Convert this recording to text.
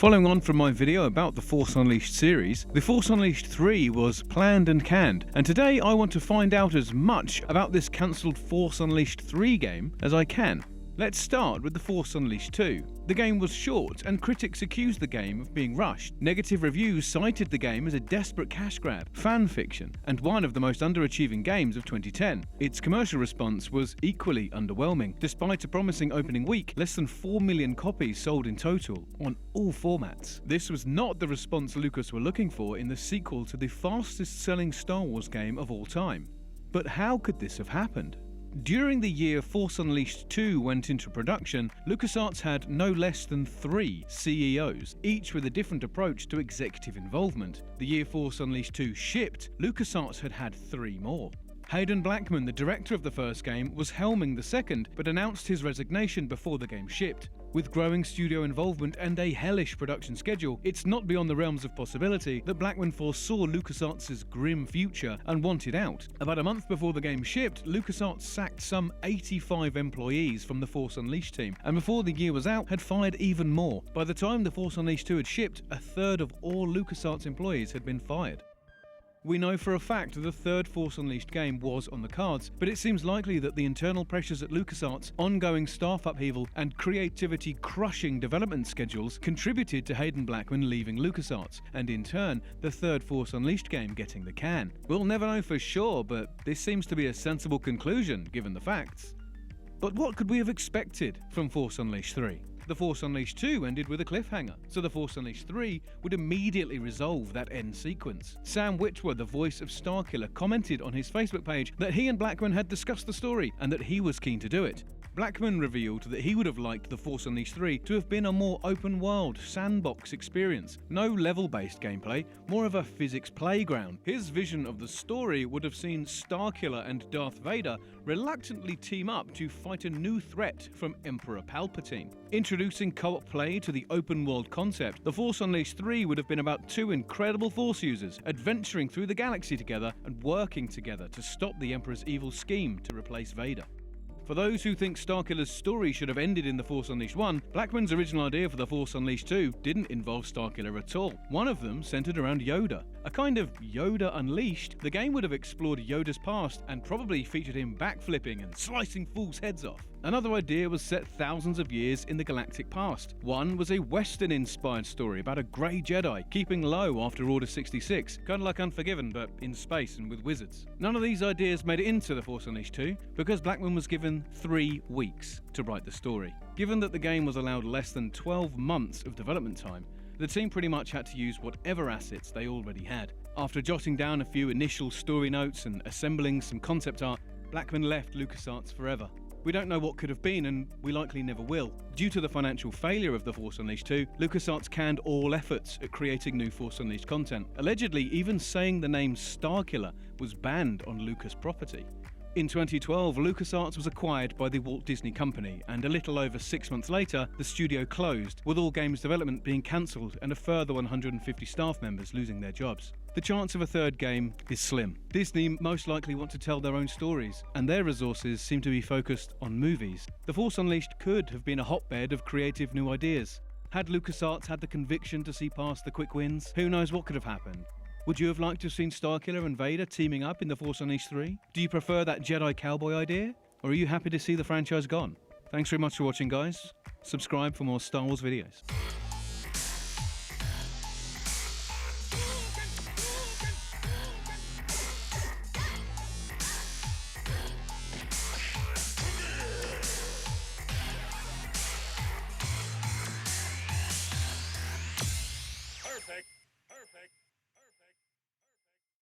Following on from my video about the Force Unleashed series, the Force Unleashed 3 was planned and canned, and today I want to find out as much about this cancelled Force Unleashed 3 game as I can. Let's start with the Force Unleashed 2. The game was short, and critics accused the game of being rushed. Negative reviews cited the game as a desperate cash grab, fan fiction, and one of the most underachieving games of 2010. Its commercial response was equally underwhelming. Despite a promising opening week, less than 4 million copies sold in total, on all formats. This was not the response Lucas were looking for in the sequel to the fastest-selling Star Wars game of all time. But how could this have happened? During the year Force Unleashed 2 went into production, LucasArts had no less than 3 CEOs, each with a different approach to executive involvement. The year Force Unleashed 2 shipped, LucasArts had 3 more. Hayden Blackman, the director of the first game, was helming the second, but announced his resignation before the game shipped. With growing studio involvement and a hellish production schedule, it's not beyond the realms of possibility that Blackman foresaw LucasArts' grim future and wanted out. About a month before the game shipped, LucasArts sacked some 85 employees from the Force Unleashed team, and before the year was out, had fired even more. By the time the Force Unleashed 2 had shipped, a third of all LucasArts employees had been fired. We know for a fact that the third Force Unleashed game was on the cards, but it seems likely that the internal pressures at LucasArts, ongoing staff upheaval, and creativity-crushing development schedules contributed to Hayden Blackman leaving LucasArts, and in turn, the third Force Unleashed game getting the can. We'll never know for sure, but this seems to be a sensible conclusion given the facts. But what could we have expected from Force Unleashed 3? The Force Unleashed 2 ended with a cliffhanger, so the Force Unleashed 3 would immediately resolve that end sequence. Sam Witwer, the voice of Starkiller, commented on his Facebook page that he and Blackman had discussed the story and that he was keen to do it. Blackman revealed that he would have liked the Force Unleashed 3 to have been a more open-world, sandbox experience. No level-based gameplay, more of a physics playground. His vision of the story would have seen Starkiller and Darth Vader reluctantly team up to fight a new threat from Emperor Palpatine. Introducing co-op play to the open-world concept, the Force Unleashed 3 would have been about 2 incredible Force users adventuring through the galaxy together and working together to stop the Emperor's evil scheme to replace Vader. For those who think Starkiller's story should have ended in The Force Unleashed 1, Blackman's original idea for The Force Unleashed 2 didn't involve Starkiller at all. One of them centered around Yoda. A kind of Yoda Unleashed, the game would have explored Yoda's past and probably featured him backflipping and slicing fools' heads off. Another idea was set thousands of years in the galactic past. One was a Western-inspired story about a grey Jedi keeping low after Order 66, kind of like Unforgiven but in space and with wizards. None of these ideas made it into The Force Unleashed 2 because Blackman was given 3 weeks to write the story. Given that the game was allowed less than 12 months of development time, the team pretty much had to use whatever assets they already had. After jotting down a few initial story notes and assembling some concept art, Blackman left LucasArts forever. We don't know what could have been, and we likely never will. Due to the financial failure of The Force Unleashed 2, LucasArts canned all efforts at creating new Force Unleashed content. Allegedly, even saying the name Starkiller was banned on Lucas property. In 2012, LucasArts was acquired by the Walt Disney Company, and a little over 6 months later, the studio closed, with all games development being cancelled and a further 150 staff members losing their jobs. The chance of a third game is slim. Disney most likely want to tell their own stories, and their resources seem to be focused on movies. The Force Unleashed could have been a hotbed of creative new ideas. Had LucasArts had the conviction to see past the quick wins, who knows what could have happened. Would you have liked to have seen Starkiller and Vader teaming up in The Force Unleashed 3? Do you prefer that Jedi cowboy idea? Or are you happy to see the franchise gone? Thanks very much for watching, guys. Subscribe for more Star Wars videos.